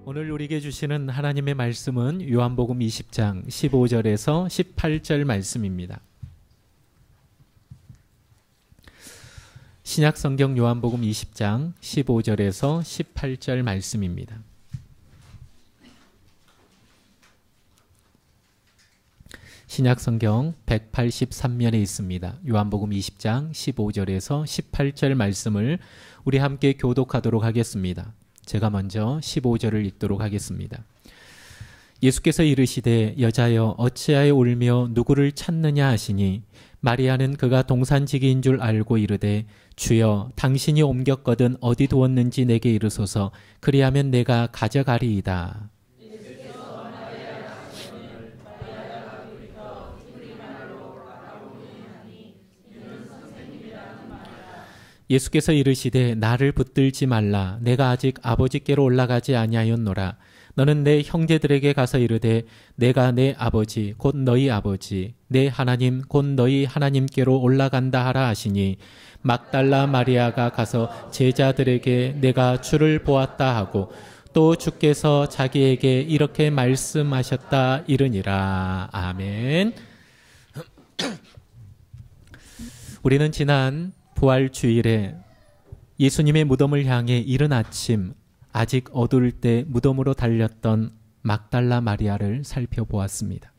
오늘 우리에게 주시는 하나님의 말씀은 요한복음 20장 15절에서 18절 말씀입니다. 신약성경 요한복음 20장 15절에서 18절 말씀입니다. 신약성경 183면에 있습니다. 요한복음 20장 15절에서 18절 말씀을 우리 함께 교독하도록 하겠습니다. 제가 먼저 15절을 읽도록 하겠습니다. 예수께서 이르시되 여자여 어찌하여 울며 누구를 찾느냐 하시니 마리아는 그가 동산지기인 줄 알고 이르되 주여 당신이 옮겼거든 어디 두었는지 내게 이르소서 그리하면 내가 가져가리이다. 예수께서 이르시되 나를 붙들지 말라. 내가 아직 아버지께로 올라가지 아니하였노라. 너는 내 형제들에게 가서 이르되 내가 내 아버지 곧 너희 아버지 내 하나님 곧 너희 하나님께로 올라간다 하라 하시니 막달라 마리아가 가서 제자들에게 내가 주를 보았다 하고 또 주께서 자기에게 이렇게 말씀하셨다 이르니라. 아멘. 우리는 지난 부활 주일에 예수님의 무덤을 향해 이른 아침 아직 어두울 때 무덤으로 달렸던 막달라 마리아를 살펴보았습니다.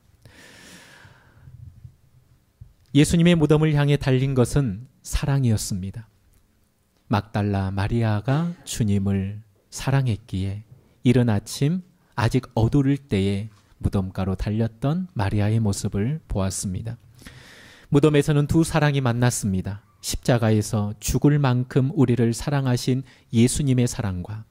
예수님의 무덤을 향해 달린 것은 사랑이었습니다. 막달라 마리아가 주님을 사랑했기에 이른 아침 아직 어두울 때에 무덤가로 달렸던 마리아의 모습을 보았습니다. 무덤에서는 두 사랑이 만났습니다. 십자가에서 죽을 만큼 우리를 사랑하신 예수님의 사랑과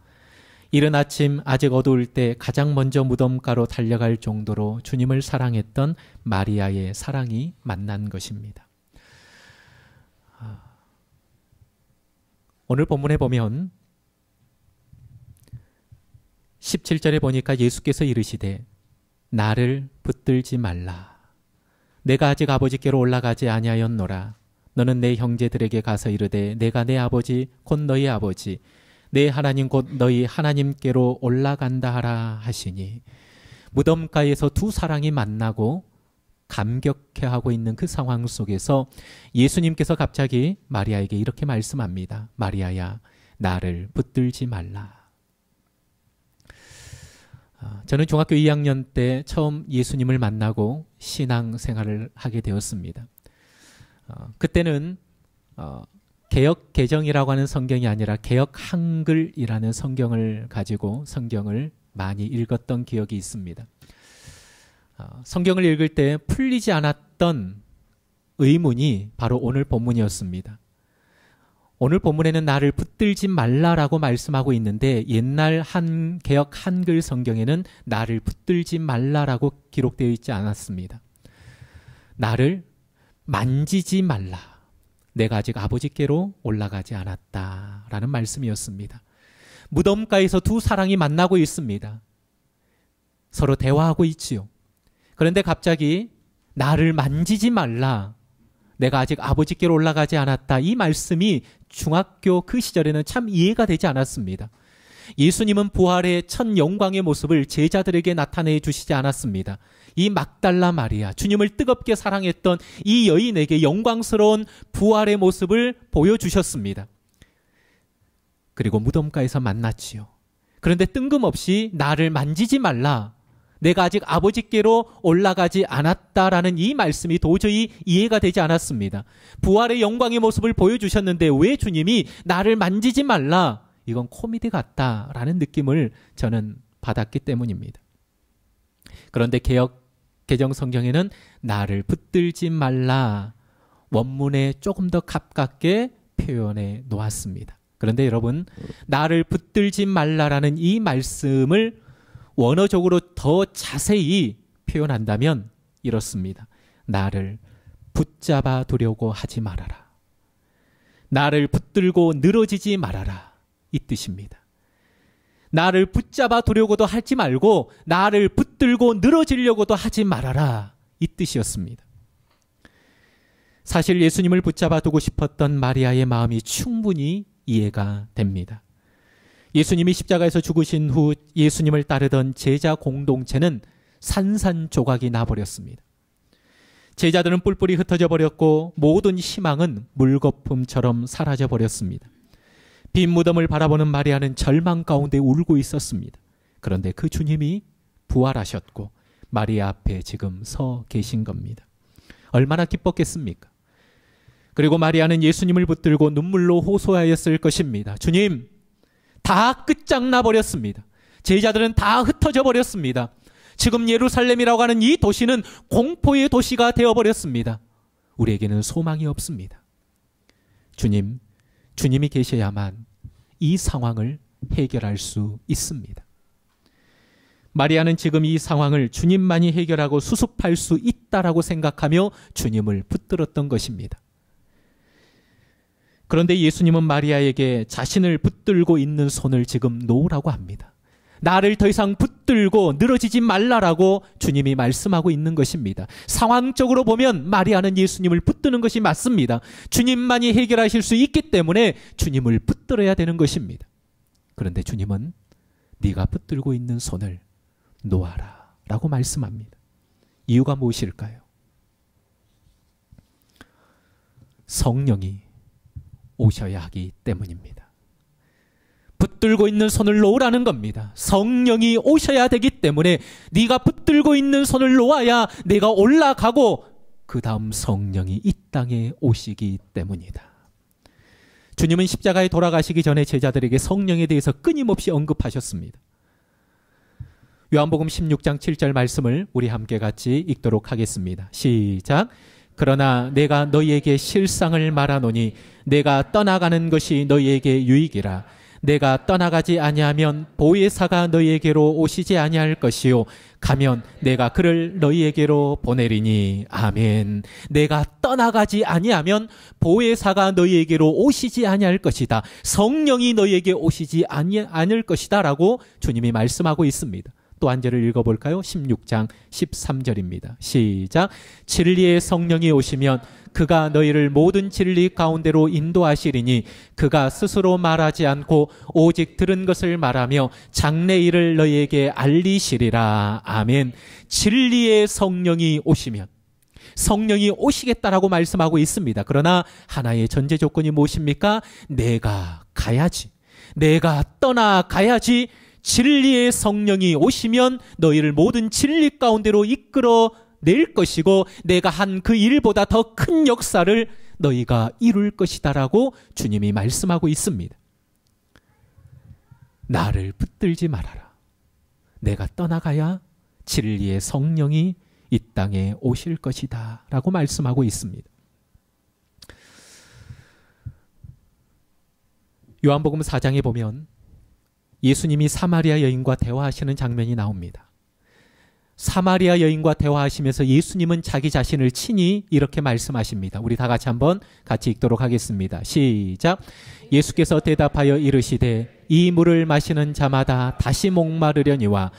이른 아침 아직 어두울 때 가장 먼저 무덤가로 달려갈 정도로 주님을 사랑했던 마리아의 사랑이 만난 것입니다. 오늘 본문에 보면 17절에 보니까 예수께서 이르시되 나를 붙들지 말라. 내가 아직 아버지께로 올라가지 아니하였노라. 너는 내 형제들에게 가서 이르되 내가 내 아버지 곧 너희 아버지 내 하나님 곧 너희 하나님께로 올라간다 하라 하시니 무덤가에서 두 사랑이 만나고 감격해하고 있는 그 상황 속에서 예수님께서 갑자기 마리아에게 이렇게 말씀합니다. 마리아야 나를 붙들지 말라. 저는 중학교 2학년 때 처음 예수님을 만나고 신앙생활을 하게 되었습니다. 그때는 개역 개정이라고 하는 성경이 아니라 개역 한글이라는 성경을 가지고 성경을 많이 읽었던 기억이 있습니다. 성경을 읽을 때 풀리지 않았던 의문이 바로 오늘 본문이었습니다. 오늘 본문에는 나를 붙들지 말라라고 말씀하고 있는데 옛날 개역 한글 성경에는 나를 붙들지 말라라고 기록되어 있지 않았습니다. 나를 만지지 말라. 내가 아직 아버지께로 올라가지 않았다라는 말씀이었습니다. 무덤가에서 두 사랑이 만나고 있습니다. 서로 대화하고 있지요. 그런데 갑자기 나를 만지지 말라. 내가 아직 아버지께로 올라가지 않았다. 이 말씀이 중학교 그 시절에는 참 이해가 되지 않았습니다. 예수님은 부활의 첫 영광의 모습을 제자들에게 나타내 주시지 않았습니다. 이 막달라 마리아, 주님을 뜨겁게 사랑했던 이 여인에게 영광스러운 부활의 모습을 보여주셨습니다. 그리고 무덤가에서 만났지요. 그런데 뜬금없이 나를 만지지 말라. 내가 아직 아버지께로 올라가지 않았다라는 이 말씀이 도저히 이해가 되지 않았습니다. 부활의 영광의 모습을 보여주셨는데 왜 주님이 나를 만지지 말라? 이건 코미디 같다라는 느낌을 저는 받았기 때문입니다. 그런데 개정 성경에는 나를 붙들지 말라 원문에 조금 더 가깝게 표현해 놓았습니다. 그런데 여러분 나를 붙들지 말라라는 이 말씀을 원어적으로 더 자세히 표현한다면 이렇습니다. 나를 붙잡아 두려고 하지 말아라. 나를 붙들고 늘어지지 말아라. 이 뜻입니다. 나를 붙잡아 두려고도 하지 말고 나를 붙들고 늘어지려고도 하지 말아라. 이 뜻이었습니다. 사실 예수님을 붙잡아 두고 싶었던 마리아의 마음이 충분히 이해가 됩니다. 예수님이 십자가에서 죽으신 후 예수님을 따르던 제자 공동체는 산산조각이 나버렸습니다. 제자들은 뿔뿔이 흩어져 버렸고 모든 희망은 물거품처럼 사라져 버렸습니다. 빈 무덤을 바라보는 마리아는 절망 가운데 울고 있었습니다. 그런데 그 주님이 부활하셨고 마리아 앞에 지금 서 계신 겁니다. 얼마나 기뻤겠습니까? 그리고 마리아는 예수님을 붙들고 눈물로 호소하였을 것입니다. 주님, 다 끝장나 버렸습니다. 제자들은 다 흩어져 버렸습니다. 지금 예루살렘이라고 하는 이 도시는 공포의 도시가 되어버렸습니다. 우리에게는 소망이 없습니다. 주님이 계셔야만 이 상황을 해결할 수 있습니다. 마리아는 지금 이 상황을 주님만이 해결하고 수습할 수 있다라고 생각하며 주님을 붙들었던 것입니다. 그런데 예수님은 마리아에게 자신을 붙들고 있는 손을 지금 놓으라고 합니다. 나를 더 이상 붙들고 늘어지지 말라라고 주님이 말씀하고 있는 것입니다. 상황적으로 보면 마리아는 예수님을 붙드는 것이 맞습니다. 주님만이 해결하실 수 있기 때문에 주님을 붙들어야 되는 것입니다. 그런데 주님은 네가 붙들고 있는 손을 놓아라 라고 말씀합니다. 이유가 무엇일까요? 성령이 오셔야 하기 때문입니다. 붙들고 있는 손을 놓으라는 겁니다. 성령이 오셔야 되기 때문에 네가 붙들고 있는 손을 놓아야 내가 올라가고 그 다음 성령이 이 땅에 오시기 때문이다. 주님은 십자가에 돌아가시기 전에 제자들에게 성령에 대해서 끊임없이 언급하셨습니다. 요한복음 16장 7절 말씀을 우리 함께 같이 읽도록 하겠습니다. 시작. 그러나 내가 너희에게 실상을 말하노니 내가 떠나가는 것이 너희에게 유익이라. 내가 떠나가지 아니하면 보혜사가 너희에게로 오시지 아니할 것이요 가면 내가 그를 너희에게로 보내리니. 아멘. 내가 떠나가지 아니하면 보혜사가 너희에게로 오시지 아니할 것이다. 성령이 너희에게 오시지 않을 것이다 라고 주님이 말씀하고 있습니다. 또 한 절을 읽어볼까요? 16장 13절입니다. 시작. 진리의 성령이 오시면 그가 너희를 모든 진리 가운데로 인도하시리니 그가 스스로 말하지 않고 오직 들은 것을 말하며 장래 일을 너희에게 알리시리라. 아멘. 진리의 성령이 오시면, 성령이 오시겠다라고 말씀하고 있습니다. 그러나 하나의 전제 조건이 무엇입니까? 내가 가야지. 내가 떠나가야지. 진리의 성령이 오시면 너희를 모든 진리 가운데로 이끌어 낼 것이고 내가 한 그 일보다 더 큰 역사를 너희가 이룰 것이다라고 주님이 말씀하고 있습니다. 나를 붙들지 말아라. 내가 떠나가야 진리의 성령이 이 땅에 오실 것이다 라고 말씀하고 있습니다. 요한복음 4장에 보면 예수님이 사마리아 여인과 대화하시는 장면이 나옵니다. 사마리아 여인과 대화하시면서 예수님은 자기 자신을 친히 이렇게 말씀하십니다. 우리 다 같이 한번 같이 읽도록 하겠습니다. 시작. 예수께서 대답하여 이르시되 이 물을 마시는 자마다 다시 목마르려니와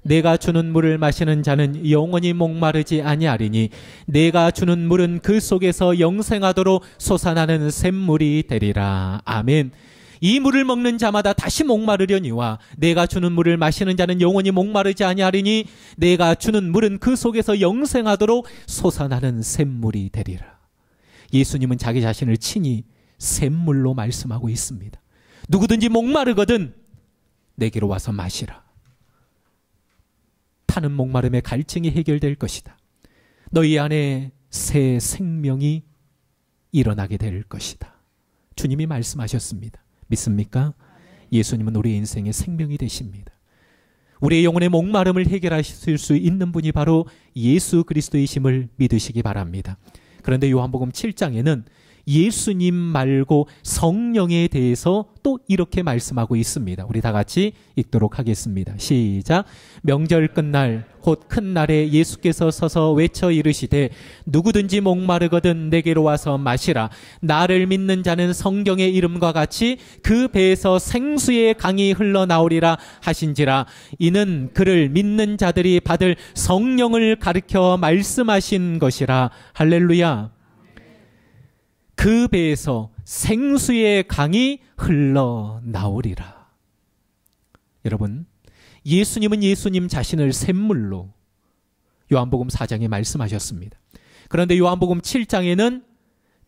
내가 주는 물을 마시는 자는 영원히 목마르지 아니하리니 내가 주는 물은 그 속에서 영생하도록 솟아나는 샘물이 되리라. 아멘. 이 물을 먹는 자마다 다시 목마르려니와 내가 주는 물을 마시는 자는 영원히 목마르지 아니하리니 내가 주는 물은 그 속에서 영생하도록 솟아나는 샘물이 되리라. 예수님은 자기 자신을 친히 샘물로 말씀하고 있습니다. 누구든지 목마르거든 내게로 와서 마시라. 타는 목마름의 갈증이 해결될 것이다. 너희 안에 새 생명이 일어나게 될 것이다. 주님이 말씀하셨습니다. 믿습니까? 예수님은 우리 인생의 생명이 되십니다. 우리의 영혼의 목마름을 해결하실 수 있는 분이 바로 예수 그리스도이심을 믿으시기 바랍니다. 그런데 요한복음 7장에는 예수님 말고 성령에 대해서 또 이렇게 말씀하고 있습니다. 우리 다 같이 읽도록 하겠습니다. 시작. 명절 끝날 곧 큰 날에 예수께서 서서 외쳐 이르시되 누구든지 목마르거든 내게로 와서 마시라. 나를 믿는 자는 성경의 이름과 같이 그 배에서 생수의 강이 흘러나오리라 하신지라. 이는 그를 믿는 자들이 받을 성령을 가르쳐 말씀하신 것이라. 할렐루야. 그 배에서 생수의 강이 흘러나오리라. 여러분, 예수님은 예수님 자신을 샘물로 요한복음 4장에 말씀하셨습니다. 그런데 요한복음 7장에는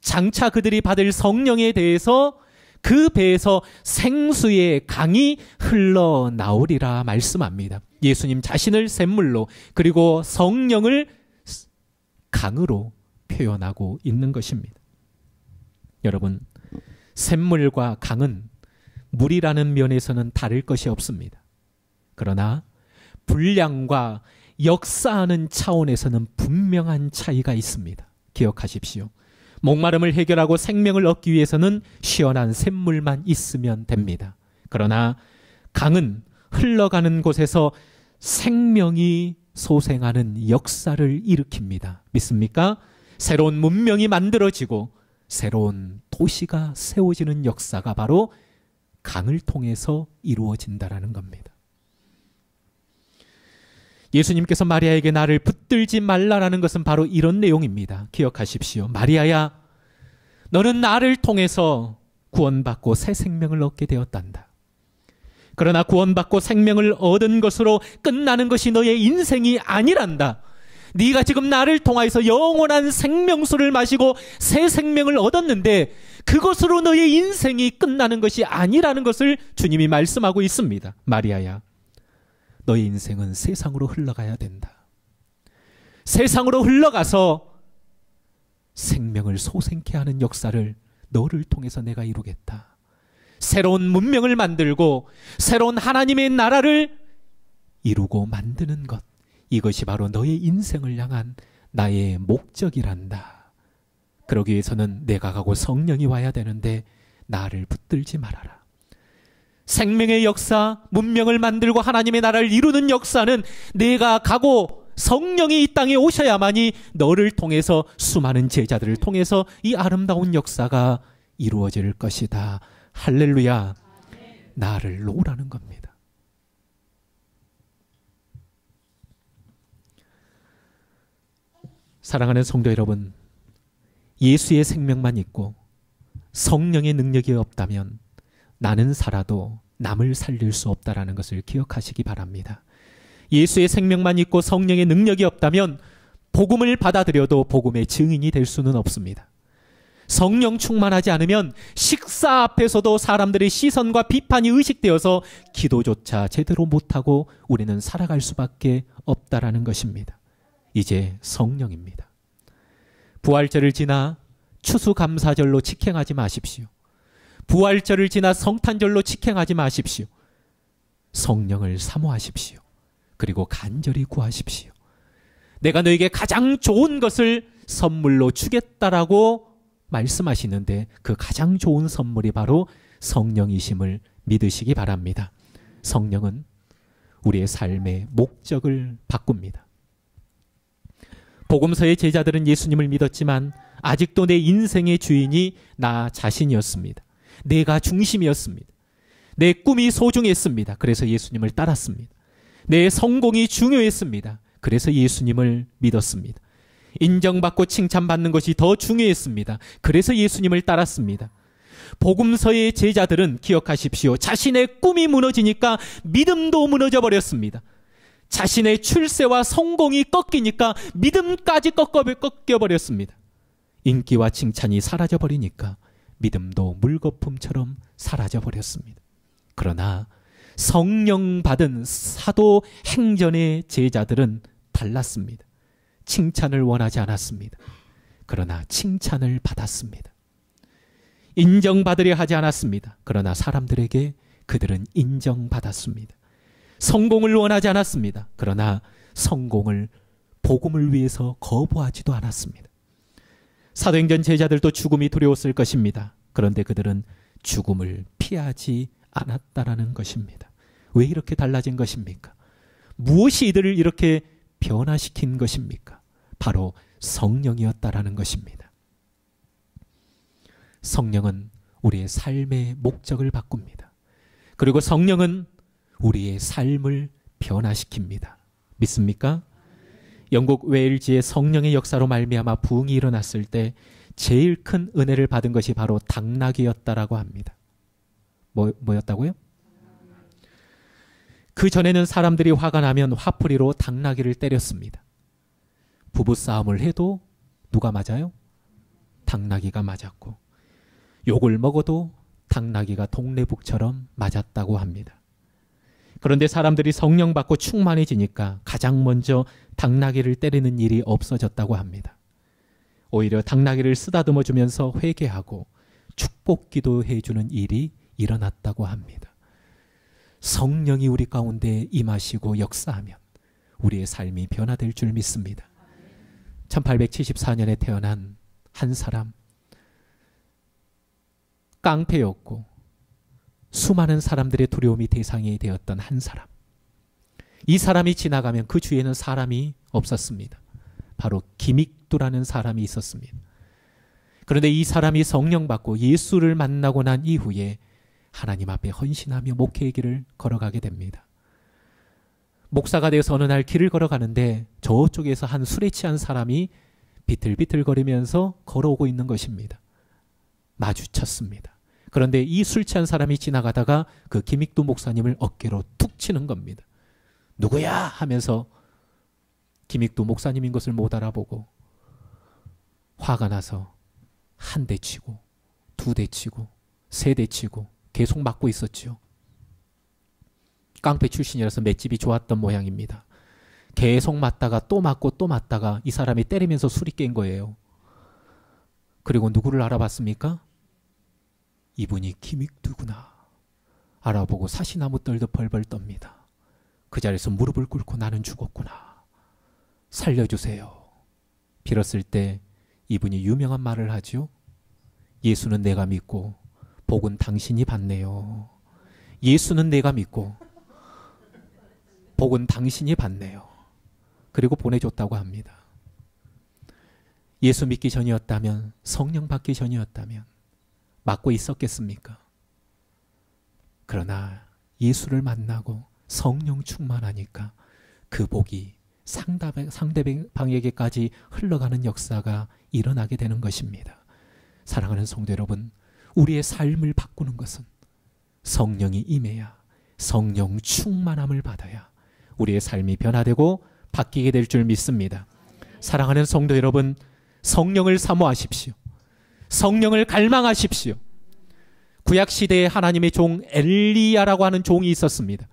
장차 그들이 받을 성령에 대해서 그 배에서 생수의 강이 흘러나오리라 말씀합니다. 예수님 자신을 샘물로 그리고 성령을 강으로 표현하고 있는 것입니다. 여러분, 샘물과 강은 물이라는 면에서는 다를 것이 없습니다. 그러나 분량과 역사하는 차원에서는 분명한 차이가 있습니다. 기억하십시오. 목마름을 해결하고 생명을 얻기 위해서는 시원한 샘물만 있으면 됩니다. 그러나 강은 흘러가는 곳에서 생명이 소생하는 역사를 일으킵니다. 믿습니까? 새로운 문명이 만들어지고 새로운 도시가 세워지는 역사가 바로 강을 통해서 이루어진다는 겁니다. 예수님께서 마리아에게 나를 붙들지 말라라는 것은 바로 이런 내용입니다. 기억하십시오. 마리아야, 너는 나를 통해서 구원받고 새 생명을 얻게 되었단다. 그러나 구원받고 생명을 얻은 것으로 끝나는 것이 너의 인생이 아니란다. 네가 지금 나를 통하여서 영원한 생명수를 마시고 새 생명을 얻었는데 그것으로 너의 인생이 끝나는 것이 아니라는 것을 주님이 말씀하고 있습니다. 마리아야, 너의 인생은 세상으로 흘러가야 된다. 세상으로 흘러가서 생명을 소생케 하는 역사를 너를 통해서 내가 이루겠다. 새로운 문명을 만들고 새로운 하나님의 나라를 이루고 만드는 것, 이것이 바로 너의 인생을 향한 나의 목적이란다. 그러기 위해서는 내가 가고 성령이 와야 되는데 나를 붙들지 말아라. 생명의 역사, 문명을 만들고 하나님의 나라를 이루는 역사는 내가 가고 성령이 이 땅에 오셔야만이 너를 통해서 수많은 제자들을 통해서 이 아름다운 역사가 이루어질 것이다. 할렐루야. 나를 놓으라는 겁니다. 사랑하는 성도 여러분, 예수의 생명만 있고 성령의 능력이 없다면 나는 살아도 남을 살릴 수 없다라는 것을 기억하시기 바랍니다. 예수의 생명만 있고 성령의 능력이 없다면 복음을 받아들여도 복음의 증인이 될 수는 없습니다. 성령 충만하지 않으면 식사 앞에서도 사람들의 시선과 비판이 의식되어서 기도조차 제대로 못하고 우리는 살아갈 수밖에 없다라는 것입니다. 이제 성령입니다. 부활절을 지나 추수감사절로 직행하지 마십시오. 부활절을 지나 성탄절로 직행하지 마십시오. 성령을 사모하십시오. 그리고 간절히 구하십시오. 내가 너에게 가장 좋은 것을 선물로 주겠다라고 말씀하시는데 그 가장 좋은 선물이 바로 성령이심을 믿으시기 바랍니다. 성령은 우리의 삶의 목적을 바꿉니다. 복음서의 제자들은 예수님을 믿었지만 아직도 내 인생의 주인이 나 자신이었습니다. 내가 중심이었습니다. 내 꿈이 소중했습니다. 그래서 예수님을 따랐습니다. 내 성공이 중요했습니다. 그래서 예수님을 믿었습니다. 인정받고 칭찬받는 것이 더 중요했습니다. 그래서 예수님을 따랐습니다. 복음서의 제자들은 기억하십시오. 자신의 꿈이 무너지니까 믿음도 무너져 버렸습니다. 자신의 출세와 성공이 꺾이니까 믿음까지 꺾여버렸습니다. 인기와 칭찬이 사라져버리니까 믿음도 물거품처럼 사라져버렸습니다. 그러나 성령 받은 사도 행전의 제자들은 달랐습니다. 칭찬을 원하지 않았습니다. 그러나 칭찬을 받았습니다. 인정받으려 하지 않았습니다. 그러나 사람들에게 그들은 인정받았습니다. 성공을 원하지 않았습니다. 그러나 성공을 복음을 위해서 거부하지도 않았습니다. 사도행전 제자들도 죽음이 두려웠을 것입니다. 그런데 그들은 죽음을 피하지 않았다라는 것입니다. 왜 이렇게 달라진 것입니까? 무엇이 이들을 이렇게 변화시킨 것입니까? 바로 성령이었다라는 것입니다. 성령은 우리의 삶의 목적을 바꿉니다. 그리고 성령은 우리의 삶을 변화시킵니다. 믿습니까? 영국 웨일즈의 성령의 역사로 말미암아 부흥이 일어났을 때 제일 큰 은혜를 받은 것이 바로 당나귀였다라고 합니다. 뭐였다고요? 그 전에는 사람들이 화가 나면 화풀이로 당나귀를 때렸습니다. 부부싸움을 해도 누가 맞아요? 당나귀가 맞았고, 욕을 먹어도 당나귀가 동네북처럼 맞았다고 합니다. 그런데 사람들이 성령 받고 충만해지니까 가장 먼저 당나귀를 때리는 일이 없어졌다고 합니다. 오히려 당나귀를 쓰다듬어 주면서 회개하고 축복 기도해 주는 일이 일어났다고 합니다. 성령이 우리 가운데 임하시고 역사하면 우리의 삶이 변화될 줄 믿습니다. 1874년에 태어난 한 사람, 깡패였고 수많은 사람들의 두려움이 대상이 되었던 한 사람. 이 사람이 지나가면 그 주위에는 사람이 없었습니다. 바로 김익두라는 사람이 있었습니다. 그런데 이 사람이 성령 받고 예수를 만나고 난 이후에 하나님 앞에 헌신하며 목회의 길을 걸어가게 됩니다. 목사가 되어서 어느 날 길을 걸어가는데 저쪽에서 한 술에 취한 사람이 비틀비틀거리면서 걸어오고 있는 것입니다. 마주쳤습니다. 그런데 이 술 취한 사람이 지나가다가 그 김익두 목사님을 어깨로 툭 치는 겁니다. 누구야? 하면서 김익두 목사님인 것을 못 알아보고 화가 나서 한 대 치고 두 대 치고 세 대 치고 계속 맞고 있었죠. 깡패 출신이라서 맷집이 좋았던 모양입니다. 계속 맞다가 또 맞고 또 맞다가 이 사람이 때리면서 술이 깬 거예요. 그리고 누구를 알아봤습니까? 이분이 김익두구나. 알아보고 사시나무 떨듯 벌벌 떱니다. 그 자리에서 무릎을 꿇고 나는 죽었구나. 살려주세요. 빌었을 때 이분이 유명한 말을 하죠. 예수는 내가 믿고 복은 당신이 받네요. 예수는 내가 믿고 복은 당신이 받네요. 그리고 보내줬다고 합니다. 예수 믿기 전이었다면, 성령 받기 전이었다면 맞고 있었겠습니까? 그러나 예수를 만나고 성령 충만하니까 그 복이 상대방에게까지 흘러가는 역사가 일어나게 되는 것입니다. 사랑하는 성도 여러분, 우리의 삶을 바꾸는 것은 성령이 임해야, 성령 충만함을 받아야 우리의 삶이 변화되고 바뀌게 될 줄 믿습니다. 사랑하는 성도 여러분, 성령을 사모하십시오. 성령을 갈망하십시오. 구약시대에 하나님의 종 엘리야라고 하는 종이 있었습니다.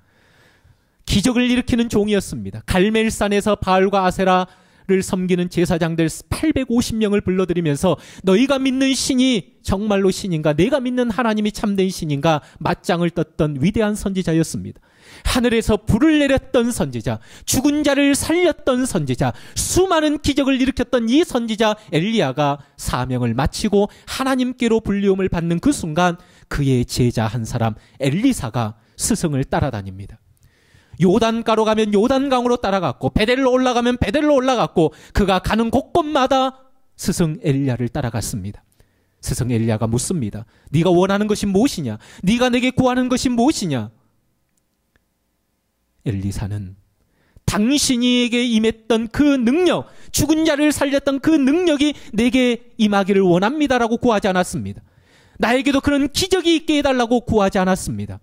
기적을 일으키는 종이었습니다. 갈멜산에서 바알과 아세라를 섬기는 제사장들 850명을 불러들이면서 너희가 믿는 신이 정말로 신인가, 내가 믿는 하나님이 참된 신인가 맞짱을 떴던 위대한 선지자였습니다. 하늘에서 불을 내렸던 선지자, 죽은 자를 살렸던 선지자, 수많은 기적을 일으켰던 이 선지자 엘리야가 사명을 마치고 하나님께로 불리움을 받는 그 순간 그의 제자 한 사람 엘리사가 스승을 따라다닙니다. 요단가로 가면 요단강으로 따라갔고 베델로 올라가면 베델로 올라갔고 그가 가는 곳곳마다 스승 엘리야를 따라갔습니다. 스승 엘리야가 묻습니다. 네가 원하는 것이 무엇이냐? 네가 내게 구하는 것이 무엇이냐? 엘리사는 당신에게 임했던 그 능력, 죽은 자를 살렸던 그 능력이 내게 임하기를 원합니다라고 구하지 않았습니다. 나에게도 그런 기적이 있게 해달라고 구하지 않았습니다.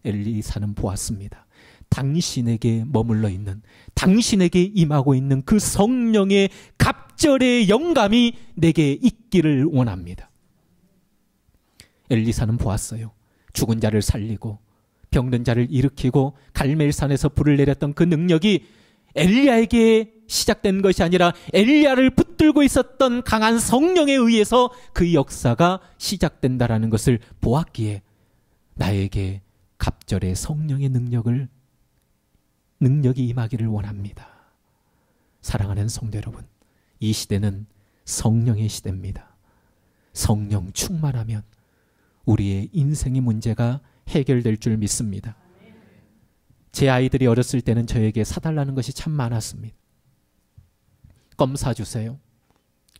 엘리사는 보았습니다. 당신에게 머물러 있는, 당신에게 임하고 있는 그 성령의 갑절의 영감이 내게 있기를 원합니다. 엘리사는 보았어요. 죽은 자를 살리고 병든 자를 일으키고 갈멜산에서 불을 내렸던 그 능력이 엘리야에게 시작된 것이 아니라 엘리야를 붙들고 있었던 강한 성령에 의해서 그 역사가 시작된다라는 것을 보았기에 나에게 갑절의 성령의 능력이 임하기를 원합니다. 사랑하는 성도 여러분, 이 시대는 성령의 시대입니다. 성령 충만하면 우리의 인생의 문제가 해결될 줄 믿습니다. 제 아이들이 어렸을 때는 저에게 사달라는 것이 참 많았습니다. 껌 사주세요.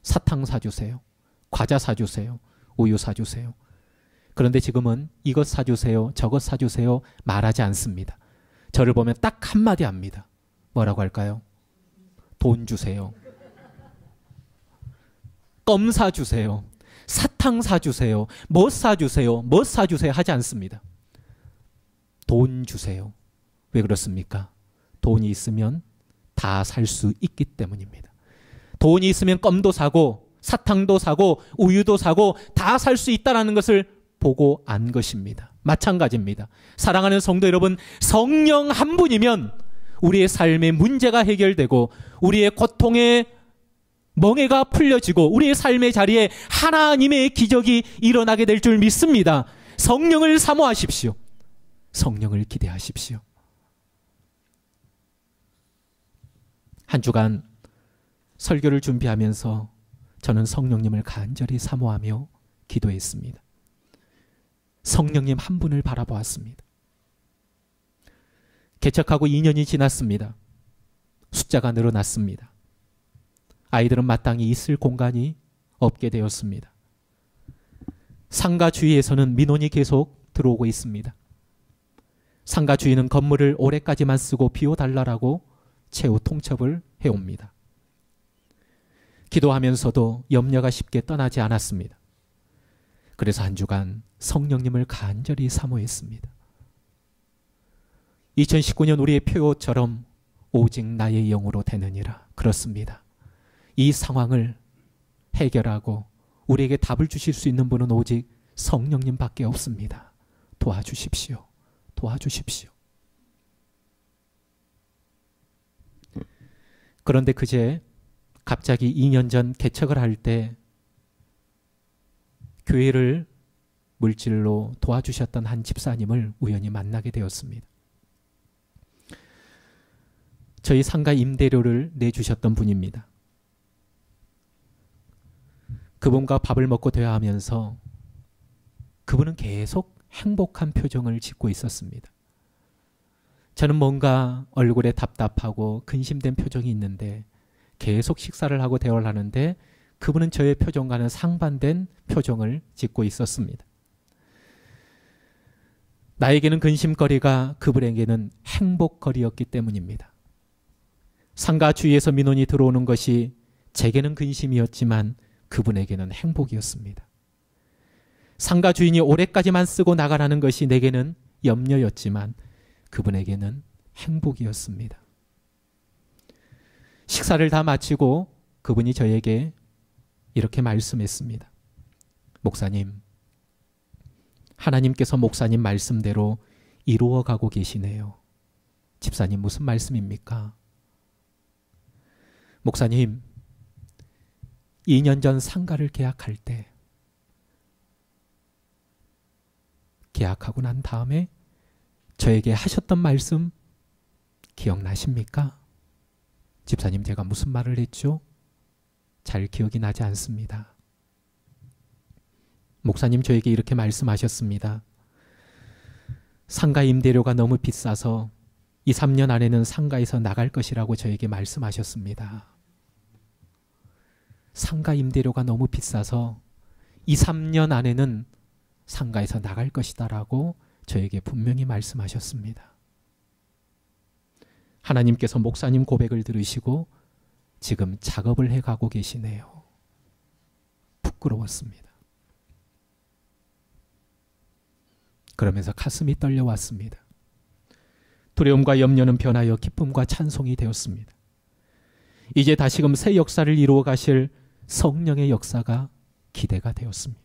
사탕 사주세요. 과자 사주세요. 우유 사주세요. 그런데 지금은 이것 사주세요. 저것 사주세요. 말하지 않습니다. 저를 보면 딱 한마디 합니다. 뭐라고 할까요? 돈 주세요. 껌 사주세요. 사탕 사주세요. 뭐 사주세요. 뭐 사주세요 하지 않습니다. 돈 주세요. 왜 그렇습니까? 돈이 있으면 다 살 수 있기 때문입니다. 돈이 있으면 껌도 사고 사탕도 사고 우유도 사고 다 살 수 있다는 것을 보고 안 것입니다. 마찬가지입니다. 사랑하는 성도 여러분, 성령 한 분이면 우리의 삶의 문제가 해결되고 우리의 고통의 멍해가 풀려지고 우리의 삶의 자리에 하나님의 기적이 일어나게 될 줄 믿습니다. 성령을 사모하십시오. 성령을 기대하십시오. 한 주간 설교를 준비하면서 저는 성령님을 간절히 사모하며 기도했습니다. 성령님 한 분을 바라보았습니다. 개척하고 2년이 지났습니다. 숫자가 늘어났습니다. 아이들은 마땅히 있을 공간이 없게 되었습니다. 상가 주위에서는 민원이 계속 들어오고 있습니다. 상가 주위는 건물을 올해까지만 쓰고 비워달라고 최후 통첩을 해옵니다. 기도하면서도 염려가 쉽게 떠나지 않았습니다. 그래서 한 주간 성령님을 간절히 사모했습니다. 2019년 우리의 표어처럼 오직 나의 영으로 되느니라. 그렇습니다. 이 상황을 해결하고 우리에게 답을 주실 수 있는 분은 오직 성령님밖에 없습니다. 도와주십시오. 도와주십시오. 그런데 그제 갑자기 2년 전 개척을 할 때 교회를 물질로 도와주셨던 한 집사님을 우연히 만나게 되었습니다. 저희 상가 임대료를 내주셨던 분입니다. 그분과 밥을 먹고 대화하면서 그분은 계속 행복한 표정을 짓고 있었습니다. 저는 뭔가 얼굴에 답답하고 근심된 표정이 있는데 계속 식사를 하고 대화를 하는데 그분은 저의 표정과는 상반된 표정을 짓고 있었습니다. 나에게는 근심거리가 그분에게는 행복거리였기 때문입니다. 상가 주위에서 민원이 들어오는 것이 제게는 근심이었지만 그분에게는 행복이었습니다. 상가 주인이 올해까지만 쓰고 나가라는 것이 내게는 염려였지만 그분에게는 행복이었습니다. 식사를 다 마치고 그분이 저에게 이렇게 말씀했습니다. 목사님, 하나님께서 목사님 말씀대로 이루어가고 계시네요. 집사님 무슨 말씀입니까? 목사님, 2년 전 상가를 계약할 때 계약하고 난 다음에 저에게 하셨던 말씀 기억나십니까? 집사님, 제가 무슨 말을 했죠? 잘 기억이 나지 않습니다. 목사님 저에게 이렇게 말씀하셨습니다. 상가 임대료가 너무 비싸서 2, 3년 안에는 상가에서 나갈 것이라고 저에게 말씀하셨습니다. 상가 임대료가 너무 비싸서 2, 3년 안에는 상가에서 나갈 것이다라고 저에게 분명히 말씀하셨습니다. 하나님께서 목사님 고백을 들으시고 지금 작업을 해가고 계시네요. 부끄러웠습니다. 그러면서 가슴이 떨려왔습니다. 두려움과 염려는 변하여 기쁨과 찬송이 되었습니다. 이제 다시금 새 역사를 이루어 가실 성령의 역사가 기대가 되었습니다.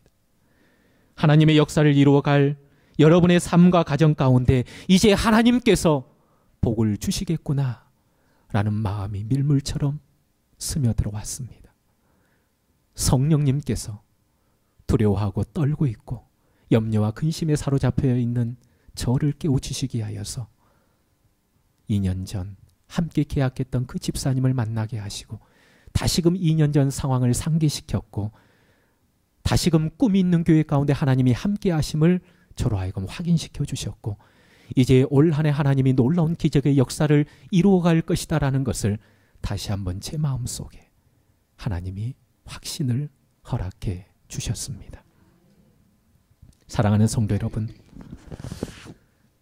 하나님의 역사를 이루어 갈 여러분의 삶과 가정 가운데 이제 하나님께서 복을 주시겠구나 라는 마음이 밀물처럼 스며들어왔습니다. 성령님께서 두려워하고 떨고 있고 염려와 근심에 사로잡혀 있는 저를 깨우치시기 하여서 2년 전 함께 계약했던 그 집사님을 만나게 하시고 다시금 2년 전 상황을 상기시켰고 다시금 꿈이 있는 교회 가운데 하나님이 함께 하심을 저로 하여금 확인시켜 주셨고 이제 올 한 해 하나님이 놀라운 기적의 역사를 이루어갈 것이다라는 것을 다시 한번 제 마음속에 하나님이 확신을 허락해 주셨습니다. 사랑하는 성도 여러분,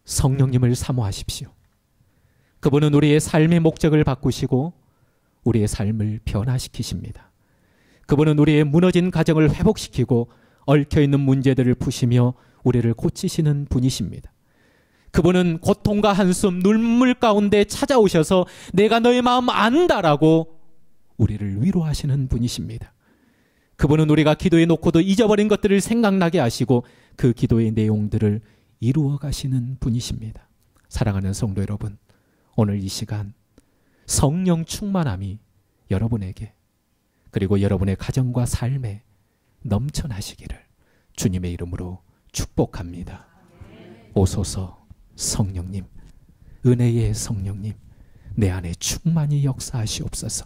성령님을 사모하십시오. 그분은 우리의 삶의 목적을 바꾸시고 우리의 삶을 변화시키십니다. 그분은 우리의 무너진 가정을 회복시키고 얽혀있는 문제들을 푸시며 우리를 고치시는 분이십니다. 그분은 고통과 한숨, 눈물 가운데 찾아오셔서 내가 너의 마음 안다라고 우리를 위로하시는 분이십니다. 그분은 우리가 기도해 놓고도 잊어버린 것들을 생각나게 하시고 그 기도의 내용들을 이루어 가시는 분이십니다. 사랑하는 성도 여러분, 오늘 이 시간 성령 충만함이 여러분에게 그리고 여러분의 가정과 삶에 넘쳐나시기를 주님의 이름으로 축복합니다. 오소서 성령님, 은혜의 성령님, 내 안에 충만히 역사하시옵소서.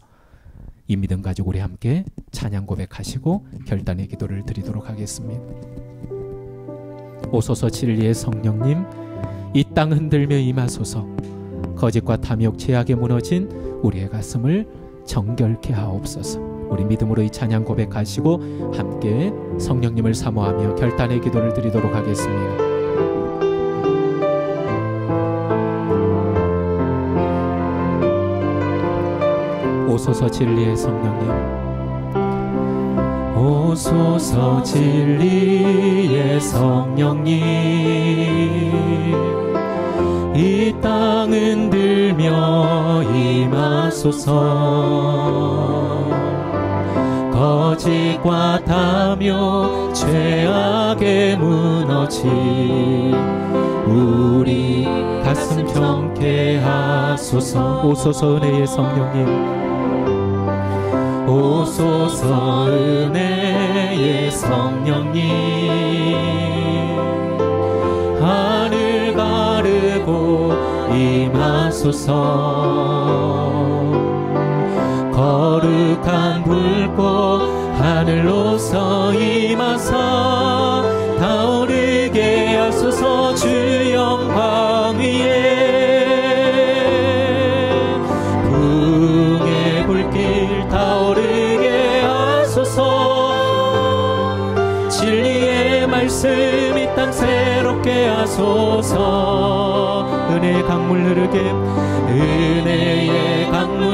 이 믿음 가지고 우리 함께 찬양 고백하시고 결단의 기도를 드리도록 하겠습니다. 오소서 진리의 성령님, 이 땅 흔들며 임하소서. 거짓과 탐욕, 죄악에 무너진 우리의 가슴을 정결케 하옵소서. 우리 믿음으로 이 찬양 고백하시고 함께 성령님을 사모하며 결단의 기도를 드리도록 하겠습니다. 오소서 진리의 성령님, 오소서 진리의 성령님, 이 땅 흔들며 임하소서. 거짓과 탐욕, 죄악에 무너진 우리 가슴 정케 하소서. 오소서 은혜의 성령님, 오소서 은혜의 성령님, 하늘 가르고 임하소서. 거룩한 불꽃 하늘로서 임하사 타오르게 하소서. 주 영광 위에 풍의 불길 타오르게 하소서. 진리의 말씀 이 땅 새롭게 하소서. 은혜의 강물 흐르게, 은혜의 강물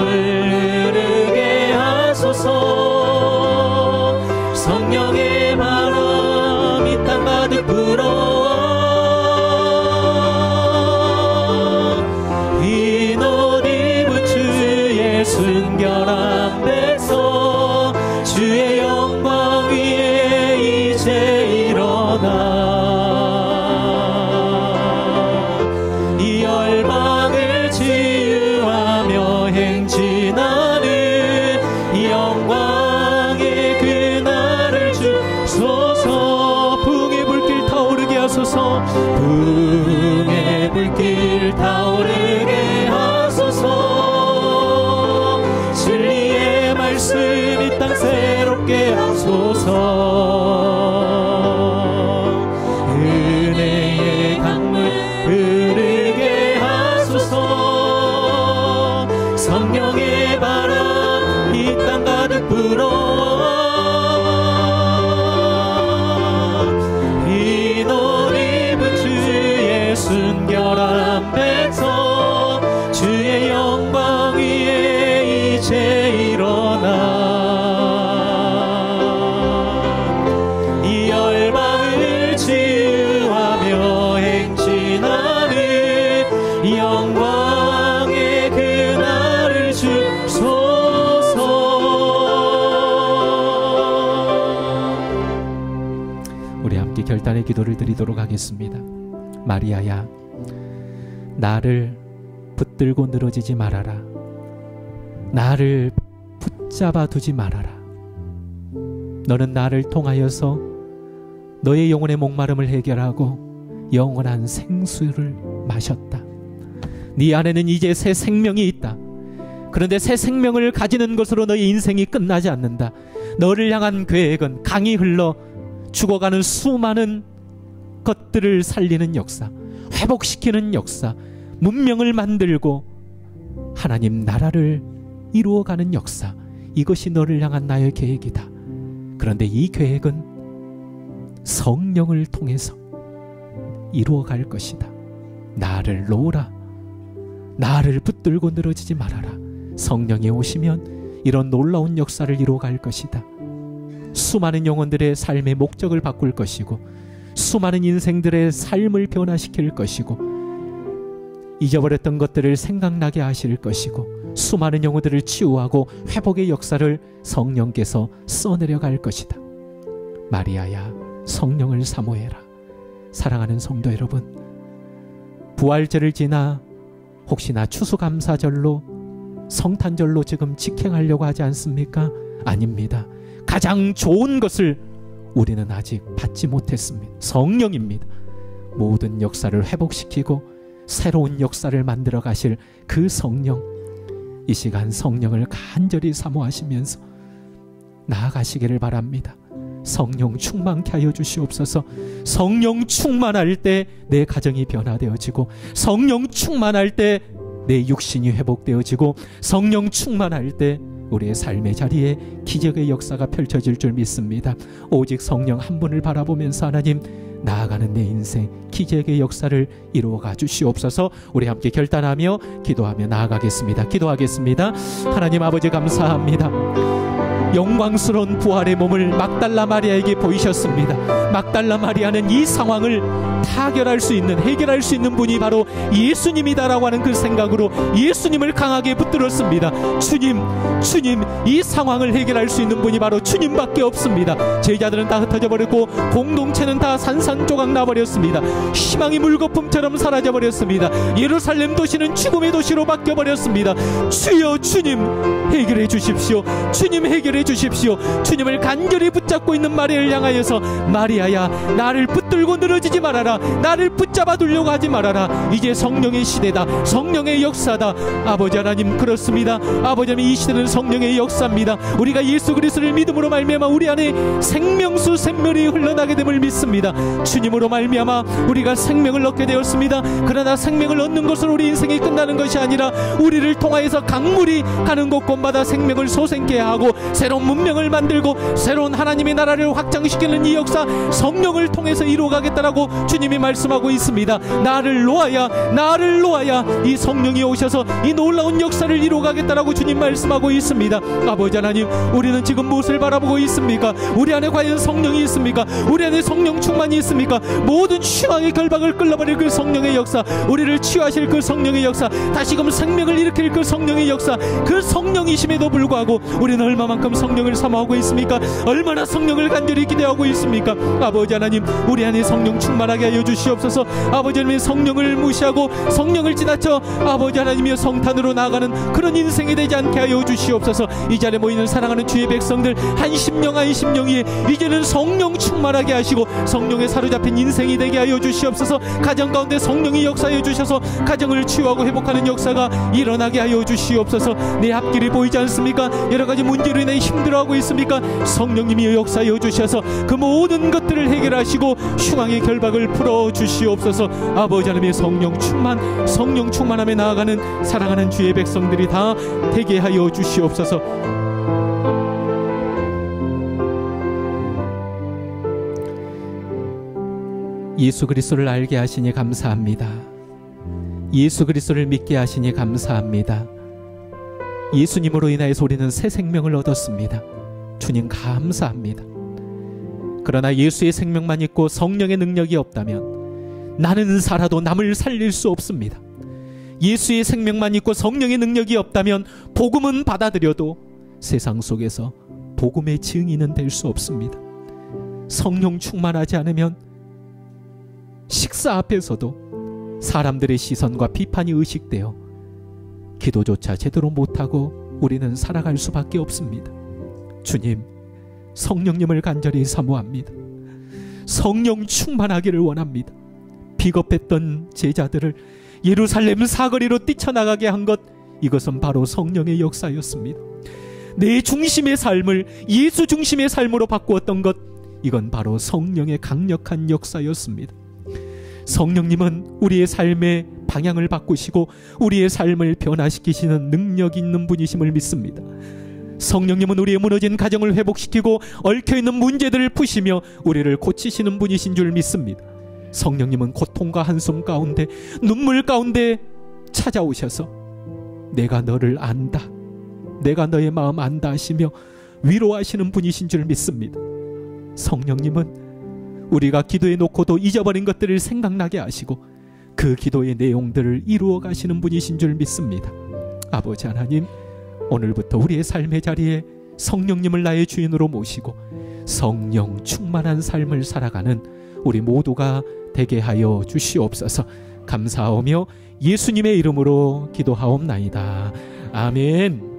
흐르게 하소서. 성령의 바람 이 땅 가득 불어와 흰 옷 입은 주의 순결한 백성, 주의 영광 위에 이제 일어나 이 열방을 치유하며 행진하는 이 영광의 그날을 주소서. 풍의 불길 타오르게 하소서. 풍의 불길 타오르게 하소서. 진리의 말씀 이 땅 새롭게 하소서. 은혜의 강물 흐르게 하소서. 성령의 바람 이 땅 가득 불어와 흰 옷 입은 주의 순결한 백성, 주의 영광 위에 이제 일어나 이 열방을 치유하며 행진하는 이 영광의 그날을 주소서. 우리 함께 결단의 기도를 드리도록 하겠습니다. 마리아야, 나를 붙들고 늘어지지 말아라. 나를 붙잡아 두지 말아라. 너는 나를 통하여서 너의 영혼의 목마름을 해결하고 영원한 생수를 마셨다. 네 안에는 이제 새 생명이 있다. 그런데 새 생명을 가지는 것으로 너의 인생이 끝나지 않는다. 너를 향한 계획은 강이 흘러 죽어가는 수많은 것들을 살리는 역사, 회복시키는 역사, 문명을 만들고 하나님 나라를 이루어가는 역사, 이것이 너를 향한 나의 계획이다. 그런데 이 계획은 성령을 통해서 이루어갈 것이다. 나를 놓으라. 나를 붙들고 늘어지지 말아라. 성령이 오시면 이런 놀라운 역사를 이루어갈 것이다. 수많은 영혼들의 삶의 목적을 바꿀 것이고 수많은 인생들의 삶을 변화시킬 것이고 잊어버렸던 것들을 생각나게 하실 것이고 수많은 영혼들을 치유하고 회복의 역사를 성령께서 써내려갈 것이다. 마리아야, 성령을 사모해라. 사랑하는 성도 여러분, 부활절을 지나 혹시나 추수감사절로 성탄절로 지금 직행하려고 하지 않습니까? 아닙니다. 가장 좋은 것을 우리는 아직 받지 못했습니다. 성령입니다. 모든 역사를 회복시키고 새로운 역사를 만들어 가실 그 성령, 이 시간 성령을 간절히 사모하시면서 나아가시기를 바랍니다. 성령 충만케 하여 주시옵소서. 성령 충만할 때 내 가정이 변화되어지고, 성령 충만할 때 내 육신이 회복되어지고, 성령 충만할 때 우리의 삶의 자리에 기적의 역사가 펼쳐질 줄 믿습니다. 오직 성령 한 분을 바라보면서 하나님, 나아가는 내 인생 기적의 역사를 이루어가 주시옵소서. 우리 함께 결단하며 기도하며 나아가겠습니다. 기도하겠습니다. 하나님 아버지, 감사합니다. 영광스러운 부활의 몸을 막달라 마리아에게 보이셨습니다. 막달라 마리아는 이 상황을 타결할 수 있는, 해결할 수 있는 분이 바로 예수님이다라고 하는 그 생각으로 예수님을 강하게 붙들었습니다. 주님, 이 상황을 해결할 수 있는 분이 바로 주님밖에 없습니다. 제자들은 다 흩어져 버렸고 공동체는 다 산산조각 나버렸습니다. 희망이 물거품처럼 사라져 버렸습니다. 예루살렘 도시는 죽음의 도시로 바뀌어 버렸습니다. 주여, 주님 해결해 주십시오. 주님 해결해 주십시오. 주님을 간절히 붙잡고 있는 마리아를 향하여서, 마리아야, 나를 붙들고 늘어지지 말아라. 나를 붙잡아 두려고 하지 말아라. 이제 성령의 시대다. 성령의 역사다. 아버지 하나님, 그렇습니다. 아버지 하나님, 이 시대는 성령의 역사입니다. 우리가 예수 그리스도를 믿음으로 말미암아 우리 안에 생명수 샘물이 흘러나게 됨을 믿습니다. 주님으로 말미암아 우리가 생명을 얻게 되었습니다. 그러나 생명을 얻는 것은 우리 인생이 끝나는 것이 아니라 우리를 통하여서 강물이 가는 곳곳마다 생명을 솟게 하고 새로운 문명을 만들고 새로운 하나님의 나라를 확장시키는 이 역사, 성령을 통해서 이루어가겠다라고 주님이 말씀하고 있습니다. 나를 놓아야 이 성령이 오셔서 이 놀라운 역사를 이루어가겠다라고 주님 말씀하고 있습니다. 아버지 하나님, 우리는 지금 무엇을 바라보고 있습니까? 우리 안에 과연 성령이 있습니까? 우리 안에 성령 충만이 있습니까? 모든 휴방의 결박을 끌어버릴 그 성령의 역사, 우리를 치유하실 그 성령의 역사, 다시금 생명을 일으킬 그 성령의 역사, 그 성령이심에도 불구하고 우리는 얼마만큼 성령을 사모하고 있습니까? 얼마나 성령을 간절히 기대하고 있습니까? 아버지 하나님, 우리 안에 성령 충만하게 하여 주시옵소서. 아버지 하나님의 성령을 무시하고 성령을 지나쳐 아버지 하나님의 성탄으로 나아가는 그런 인생이 되지 않게 하여 주시옵소서. 이 자리에 모이는 사랑하는 주의 백성들 한 심령 한 심령이 이제는 성령 충만하게 하시고 성령에 사로잡힌 인생이 되게 하여 주시옵소서. 가정 가운데 성령이 역사해 주셔서 가정을 치유하고 회복하는 역사가 일어나게 하여 주시옵소서. 내 앞길이 보이지 않습니까? 여러가지 문제로 인해 힘들어하고 있습니까? 성령님이 역사해 주셔서 그 모든 것들을 해결하시고 흉왕의 결박을 풀어주시옵소서. 아버지 하나님의 성령 충만함에 나아가는 사랑하는 주의 백성들이 다 되게 하여 주시옵소서. 예수 그리스도를 알게 하시니 감사합니다. 예수 그리스도를 믿게 하시니 감사합니다. 예수님으로 인하여서 우리는 새 생명을 얻었습니다. 주님 감사합니다. 그러나 예수의 생명만 있고 성령의 능력이 없다면 나는 살아도 남을 살릴 수 없습니다. 예수의 생명만 있고 성령의 능력이 없다면 복음은 받아들여도 세상 속에서 복음의 증인은 될 수 없습니다. 성령 충만하지 않으면 식사 앞에서도 사람들의 시선과 비판이 의식되어 기도조차 제대로 못하고 우리는 살아갈 수밖에 없습니다. 주님, 성령님을 간절히 사모합니다. 성령 충만하기를 원합니다. 비겁했던 제자들을 예루살렘 사거리로 뛰쳐나가게 한 것, 이것은 바로 성령의 역사였습니다. 내 중심의 삶을 예수 중심의 삶으로 바꾸었던 것, 이건 바로 성령의 강력한 역사였습니다. 성령님은 우리의 삶의 방향을 바꾸시고 우리의 삶을 변화시키시는 능력 있는 분이심을 믿습니다. 성령님은 우리의 무너진 가정을 회복시키고 얽혀있는 문제들을 푸시며 우리를 고치시는 분이신 줄 믿습니다. 성령님은 고통과 한숨 가운데, 눈물 가운데 찾아오셔서 내가 너를 안다, 내가 너의 마음 안다 하시며 위로하시는 분이신 줄 믿습니다. 성령님은 우리가 기도해 놓고도 잊어버린 것들을 생각나게 하시고 그 기도의 내용들을 이루어 가시는 분이신 줄 믿습니다. 아버지 하나님, 오늘부터 우리의 삶의 자리에 성령님을 나의 주인으로 모시고 성령 충만한 삶을 살아가는 우리 모두가 되게 하여 주시옵소서. 감사하며 예수님의 이름으로 기도하옵나이다. 아멘.